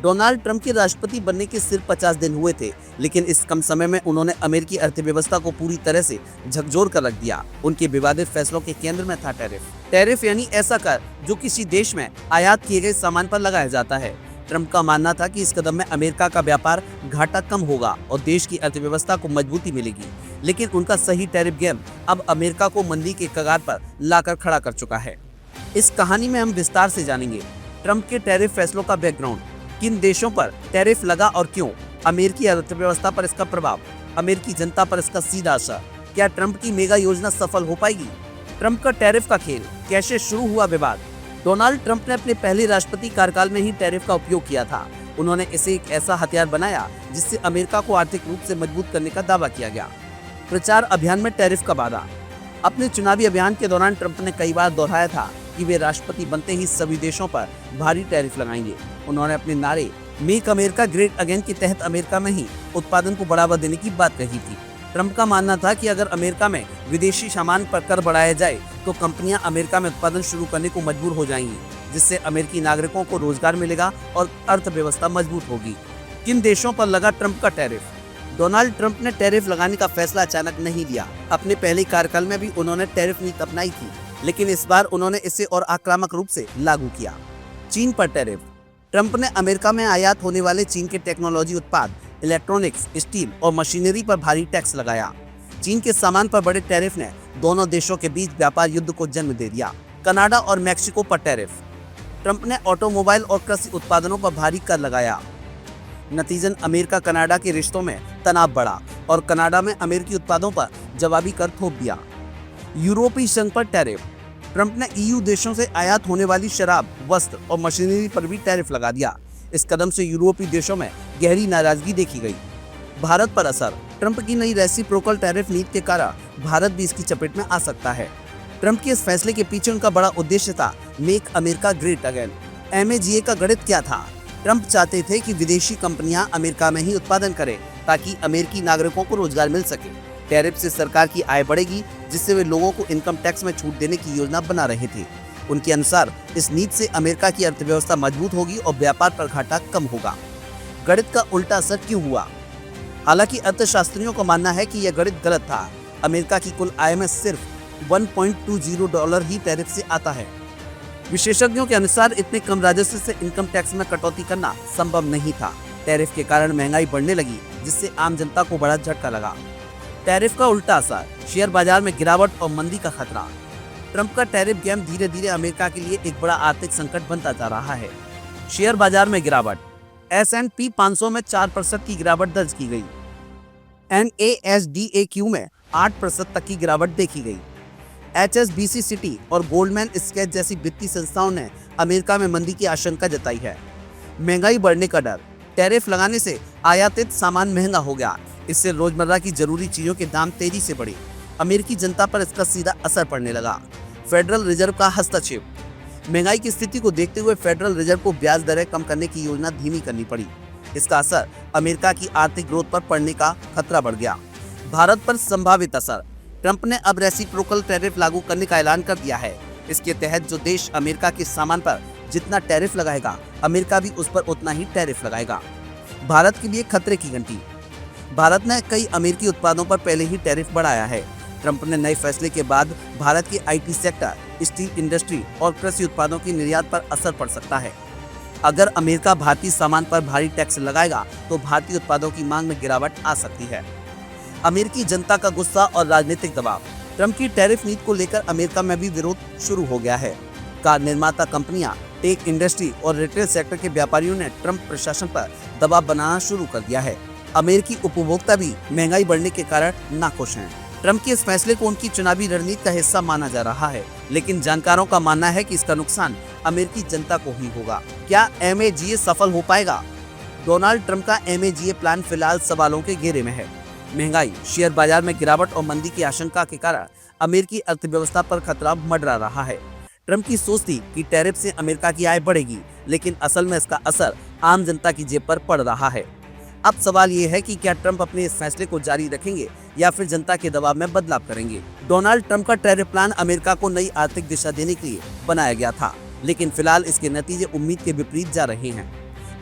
Donald Trump के राष्ट्रपति बनने के सिर्फ 50 दिन हुए थे, लेकिन इस कम समय में उन्होंने अमेरिकी अर्थव्यवस्था को पूरी तरह से झकझोर कर रख दिया। उनके विवादित फैसलों के केंद्र में था टैरिफ यानी ऐसा कर जो किसी देश में आयात किए गए सामान पर लगाया जाता है। ट्रंप का मानना था कि इस कदम में अमेरिका का व्यापार घाटा कम होगा और देश की अर्थव्यवस्था को मजबूती मिलेगी, लेकिन उनका सही टैरिफ गेम अब अमेरिका को मंदी के कगार पर लाकर खड़ा कर चुका है। इस कहानी में हम विस्तार से जानेंगे ट्रंप के टैरिफ फैसलों का बैकग्राउंड, किन देशों पर टैरिफ लगा और क्यों, अमेरिकी अर्थव्यवस्था पर इसका प्रभाव, अमेरिकी जनता पर इसका सीधा असर, क्या ट्रंप की मेगा योजना सफल हो पाएगी, ट्रंप का टैरिफ का खेल, कैसे शुरू हुआ विवाद। डोनाल्ड ट्रंप ने अपने पहले राष्ट्रपति कार्यकाल में ही टैरिफ का उपयोग किया था। उन्होंने इसे एक ऐसा हथियार बनाया जिससे अमेरिका को आर्थिक रूप से मजबूत करने का दावा किया गया। प्रचार अभियान में टैरिफ का वादा। अपने चुनावी अभियान के दौरान ट्रंप ने कई बार दोहराया था कि वे राष्ट्रपति बनते ही सभी देशों पर भारी टैरिफ लगाएंगे। उन्होंने अपने नारे मेक अमेरिका ग्रेट अगेन के तहत अमेरिका में ही उत्पादन को बढ़ावा देने की बात कही थी। ट्रंप का मानना था कि अगर अमेरिका में विदेशी सामान पर कर बढ़ाया जाए तो कंपनियां अमेरिका में उत्पादन शुरू करने को मजबूर हो जाएंगी, जिससे अमेरिकी नागरिकों को रोजगार मिलेगा और अर्थव्यवस्था मजबूत होगी। किन देशों पर लगा ट्रंप का टैरिफ। डोनाल्ड ट्रंप ने टैरिफ लगाने का फैसला अचानक नहीं लिया। अपने पहले कार्यकाल में भी उन्होंने टैरिफ नीति अपनाई थी, लेकिन इस बार उन्होंने इसे और आक्रामक रूप से लागू किया। चीन पर टैरिफ। ट्रंप ने अमेरिका में आयात होने वाले चीन के टेक्नोलॉजी उत्पाद, इलेक्ट्रॉनिक्स, स्टील और मशीनरी पर भारी टैक्स लगाया। चीन के सामान पर बड़े टैरिफ ने दोनों देशों के बीच व्यापार युद्ध को जन्म दे दिया। कनाडा और मैक्सिको पर टैरिफ। ट्रंप ने ऑटोमोबाइल और कृषि उत्पादनों पर भारी कर लगाया। नतीजन अमेरिका कनाडा के रिश्तों में तनाव बढ़ा और कनाडा में अमेरिकी उत्पादों पर जवाबी कर थोप दिया। यूरोपीय संघ पर टैरिफ। ट्रंप ने ईयू देशों से आयात होने वाली शराब, वस्त्र और मशीनरी पर भी टैरिफ लगा दिया। इस कदम से यूरोपीय देशों में गहरी नाराजगी देखी गई। भारत पर असर। ट्रंप की नई रेसिप्रोकल टैरिफ नीति के कारण भारत भी इसकी चपेट में आ सकता है। ट्रंप के इस फैसले के पीछे उनका बड़ा उद्देश्य था मेक अमेरिका ग्रेट अगेन। एमएजीए का गणित क्या था। ट्रंप चाहते थे कि विदेशी कंपनियां अमेरिका में ही उत्पादन करें ताकि अमेरिकी नागरिकों को रोजगार मिल सके। टैरिफ से सरकार की आय बढ़ेगी, जिससे वे लोगों को इनकम टैक्स में छूट देने की योजना बना रहे थे। उनके अनुसार इस नीति से अमेरिका की अर्थव्यवस्था मजबूत होगी और व्यापार पर घाटा कम होगा। गणित का उल्टा असर क्यों हुआ। हालांकि अर्थशास्त्रियों का मानना है कि यह गणित गलत था। अमेरिका की कुल आय में सिर्फ $1.20 ही टैरिफ से आता है। विशेषज्ञों के अनुसार इतने कम राजस्व से इनकम टैक्स में कटौती करना संभव नहीं था। टैरिफ के कारण महंगाई बढ़ने लगी, जिससे आम जनता को बड़ा झटका लगा। टैरिफ का उल्टा असर। शेयर बाजार में गिरावट और मंदी का खतरा। ट्रंप का टैरिफ गेम धीरे धीरे अमेरिका के लिए एक बड़ा आर्थिक संकट बनता जा रहा है। शेयर बाजार में गिरावट। S&P 500 में 4% की गिरावट दर्ज की गई। NASDAQ में 8% तक की गिरावट देखी गई। HSBC सिटी और गोल्डमैन स्चैस जैसी वित्तीय संस्थाओं ने अमेरिका में मंदी की आशंका जताई है। महंगाई बढ़ने का डर। टैरिफ लगाने से आयातित सामान महंगा हो गया। इससे रोजमर्रा की जरूरी चीजों के दाम तेजी से बढ़े। अमेरिकी जनता पर इसका सीधा असर पड़ने लगा। फेडरल रिजर्व का हस्तक्षेप। महंगाई की स्थिति को देखते हुए फेडरल रिजर्व को ब्याज दरें कम करने की योजना धीमी करनी पड़ी। इसका असर अमेरिका की आर्थिक ग्रोथ पर पड़ने का खतरा बढ़ गया। भारत पर संभावित असर। ट्रंप ने अब रेसिप्रोकल टैरिफ लागू करने का ऐलान कर दिया है। इसके तहत जो देश अमेरिका के सामान पर जितना टैरिफ लगाएगा, अमेरिका भी उस पर उतना ही टैरिफ लगाएगा। भारत के लिए खतरे की घंटी। भारत ने कई अमेरिकी उत्पादों पर पहले ही टैरिफ बढ़ाया है। ट्रंप ने नए फैसले के बाद भारत के IT सेक्टर, स्टील इंडस्ट्री और कृषि उत्पादों की निर्यात पर असर पड़ सकता है। अगर अमेरिका भारतीय सामान पर भारी टैक्स लगाएगा तो भारतीय उत्पादों की मांग में गिरावट आ सकती है। अमेरिकी जनता का गुस्सा और राजनीतिक दबाव। ट्रंप की टैरिफ नीति को लेकर अमेरिका में भी विरोध शुरू हो गया है। कार निर्माता कंपनियां, टेक इंडस्ट्री और रिटेल सेक्टर के व्यापारियों ने ट्रंप प्रशासन पर दबाव बनाना शुरू कर दिया है। अमेरिकी उपभोक्ता भी महंगाई बढ़ने के कारण नाखुश हैं। ट्रंप के इस फैसले को उनकी चुनावी रणनीति का हिस्सा माना जा रहा है, लेकिन जानकारों का मानना है कि इसका नुकसान अमेरिकी जनता को ही होगा। क्या MAGA सफल हो पाएगा। डोनाल्ड ट्रंप का MAGA प्लान फिलहाल सवालों के घेरे में है। महंगाई, शेयर बाजार में गिरावट और मंदी की आशंका के कारण अमेरिकी अर्थव्यवस्था पर खतरा मंडरा रहा है। ट्रंप की सोच थी कि टैरिफ से अमेरिका की आय बढ़ेगी, लेकिन असल में इसका असर आम जनता की जेब पर पड़ रहा है। अब सवाल ये है कि क्या ट्रंप अपने इस फैसले को जारी रखेंगे या फिर जनता के दबाव में बदलाव करेंगे। डोनाल्ड ट्रंप का टैरिफ प्लान अमेरिका को नई आर्थिक दिशा देने के लिए बनाया गया था, लेकिन फिलहाल इसके नतीजे उम्मीद के विपरीत जा रहे हैं।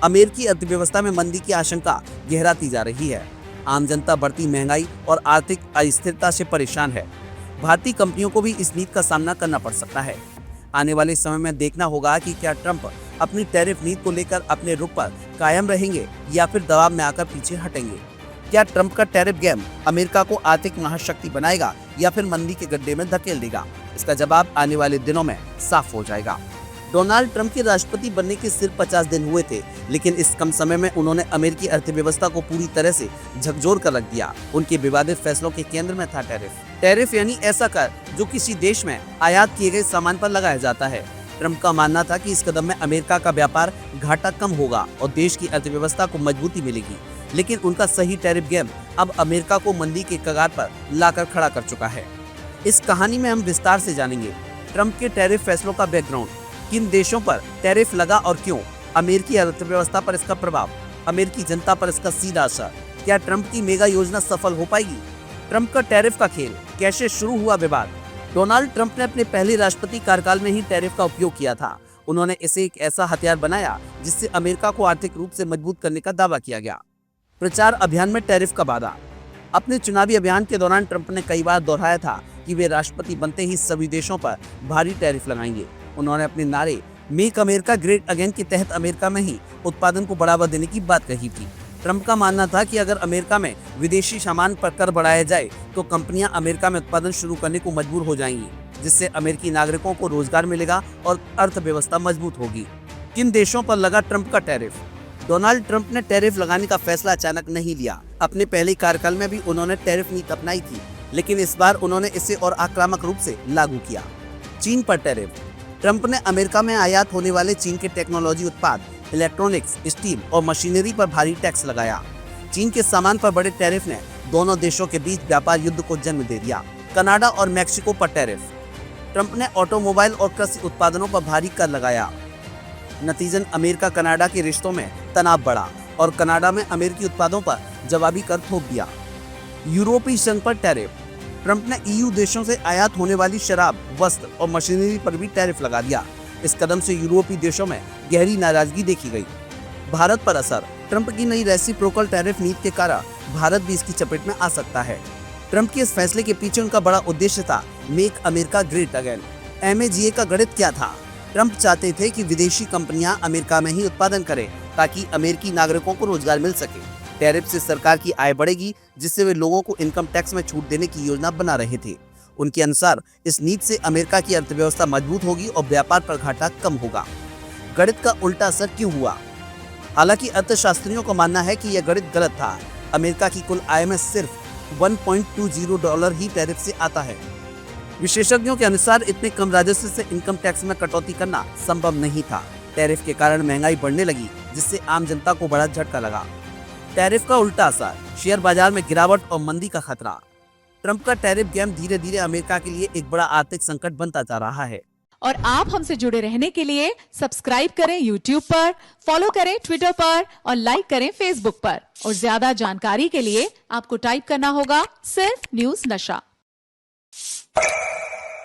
अमेरिकी अर्थव्यवस्था में मंदी की आशंका गहराती जा रही है। आम जनता बढ़ती महंगाई और आर्थिक अस्थिरता से परेशान है। भारतीय कंपनियों को भी इस नीति का सामना करना पड़ सकता है। आने वाले समय में देखना होगा कि क्या ट्रंप अपनी टैरिफ नीति को लेकर अपने रुख पर कायम रहेंगे या फिर दबाव में आकर पीछे हटेंगे। क्या ट्रंप का टैरिफ गेम अमेरिका को आर्थिक महाशक्ति बनाएगा या फिर मंदी के गड्ढे में धकेल देगा? इसका जवाब आने वाले दिनों में साफ हो जाएगा। डोनाल्ड ट्रंप के राष्ट्रपति बनने के सिर्फ 50 दिन हुए थे, लेकिन इस कम समय में उन्होंने अमेरिकी अर्थव्यवस्था को पूरी तरह से झकझोर कर रख दिया। उनके विवादित फैसलों के केंद्र में था टैरिफ। टैरिफ यानी ऐसा कर जो किसी देश में आयात किए गए सामान पर लगाया जाता है। ट्रंप का मानना था कि इस कदम में अमेरिका का व्यापार घाटा कम होगा और देश की अर्थव्यवस्था को मजबूती मिलेगी, लेकिन उनका सही टैरिफ गेम अब अमेरिका को मंदी के कगार पर लाकर खड़ा कर चुका है। इस कहानी में हम विस्तार से जानेंगे ट्रंप के टैरिफ फैसलों का बैकग्राउंड, किन देशों पर टैरिफ लगा और क्यों, अमेरिकी अर्थव्यवस्था पर इसका प्रभाव, अमेरिकी जनता पर इसका सीधा असर, क्या ट्रंप की मेगा योजना सफल हो पाएगी, ट्रंप का टैरिफ का खेल, कैसे शुरू हुआ विवाद। डोनाल्ड ट्रंप ने अपने पहले राष्ट्रपति कार्यकाल में ही टैरिफ का उपयोग किया था। उन्होंने इसे एक ऐसा हथियार बनाया जिससे अमेरिका को आर्थिक रूप से मजबूत करने का दावा किया गया। प्रचार अभियान में टैरिफ का वादा। अपने चुनावी अभियान के दौरान ट्रंप ने कई बार दोहराया था कि वे राष्ट्रपति बनते ही सभी देशों पर भारी टैरिफ लगाएंगे। उन्होंने अपने नारे मेक अमेरिका ग्रेट अगेन के तहत अमेरिका में ही उत्पादन को बढ़ावा देने की बात कही थी। ट्रंप का मानना था कि अगर अमेरिका में विदेशी सामान पर कर बढ़ाया जाए तो कंपनियां अमेरिका में उत्पादन शुरू करने को मजबूर हो जाएंगी, जिससे अमेरिकी नागरिकों को रोजगार मिलेगा और अर्थव्यवस्था मजबूत होगी। किन देशों पर लगा ट्रंप का टैरिफ? डोनाल्ड ट्रंप ने टैरिफ लगाने का फैसला अचानक नहीं लिया। अपने पहले कार्यकाल में भी उन्होंने टैरिफ नीति अपनाई थी, लेकिन इस बार उन्होंने इसे और आक्रामक रूप से लागू किया। चीन पर टैरिफ। ट्रंप ने अमेरिका में आयात होने वाले चीन के टेक्नोलॉजी उत्पाद, इलेक्ट्रॉनिक्स, स्टील और मशीनरी पर भारी टैक्स लगाया। चीन के सामान पर बड़े टैरिफ ने दोनों देशों के बीच व्यापार युद्ध को जन्म दे दिया। कनाडा और मैक्सिको पर टैरिफ। ट्रंप ने ऑटोमोबाइल और कृषि उत्पादनों पर भारी कर लगाया। नतीजन अमेरिका कनाडा के रिश्तों में तनाव बढ़ा और कनाडा में अमेरिकी उत्पादों पर जवाबी कर थोप दिया। यूरोपीय संघ पर टैरिफ। ट्रंप ने ईयू देशों से आयात होने वाली शराब, वस्त्र और मशीनरी पर भी टैरिफ लगा दिया। इस कदम से यूरोपीय देशों में गहरी नाराजगी देखी गई। भारत पर असर। ट्रंप की नई रेसिप्रोकल टैरिफ नीति के कारण भारत भी इसकी चपेट में आ सकता है। ट्रंप के इस फैसले के पीछे उनका बड़ा उद्देश्य था मेक अमेरिका ग्रेट अगेन। एमएजीए का गणित क्या था? ट्रंप चाहते थे कि विदेशी कंपनियां अमेरिका में ही उत्पादन करें ताकि अमेरिकी नागरिकों को रोजगार मिल सके। टैरिफ से सरकार की आय बढ़ेगी, जिससे वे लोगों को इनकम टैक्स में छूट देने की योजना बना रहे थे। उनके अनुसार इस नीति से अमेरिका की अर्थव्यवस्था मजबूत होगी और व्यापार पर घाटा कम होगा। गणित का उल्टा असर क्यों हुआ? हालांकि अर्थशास्त्रियों का मानना है कि यह गणित गलत था। अमेरिका की कुल आय में सिर्फ $1.20 ही टैरिफ से आता है। विशेषज्ञों के अनुसार इतने कम राजस्व से इनकम टैक्स में कटौती करना संभव नहीं था। टैरिफ के कारण महंगाई बढ़ने लगी, जिससे आम जनता को बड़ा झटका लगा। टैरिफ का उल्टा असर। शेयर बाजार में गिरावट और मंदी का खतरा। ट्रंप का टैरिफ गेम धीरे धीरे अमेरिका के लिए एक बड़ा आर्थिक संकट बनता जा रहा है। और आप हमसे जुड़े रहने के लिए सब्सक्राइब करें YouTube पर, फॉलो करें Twitter पर और लाइक करें Facebook पर। और ज्यादा जानकारी के लिए आपको टाइप करना होगा सिर्फ न्यूज़ नशा।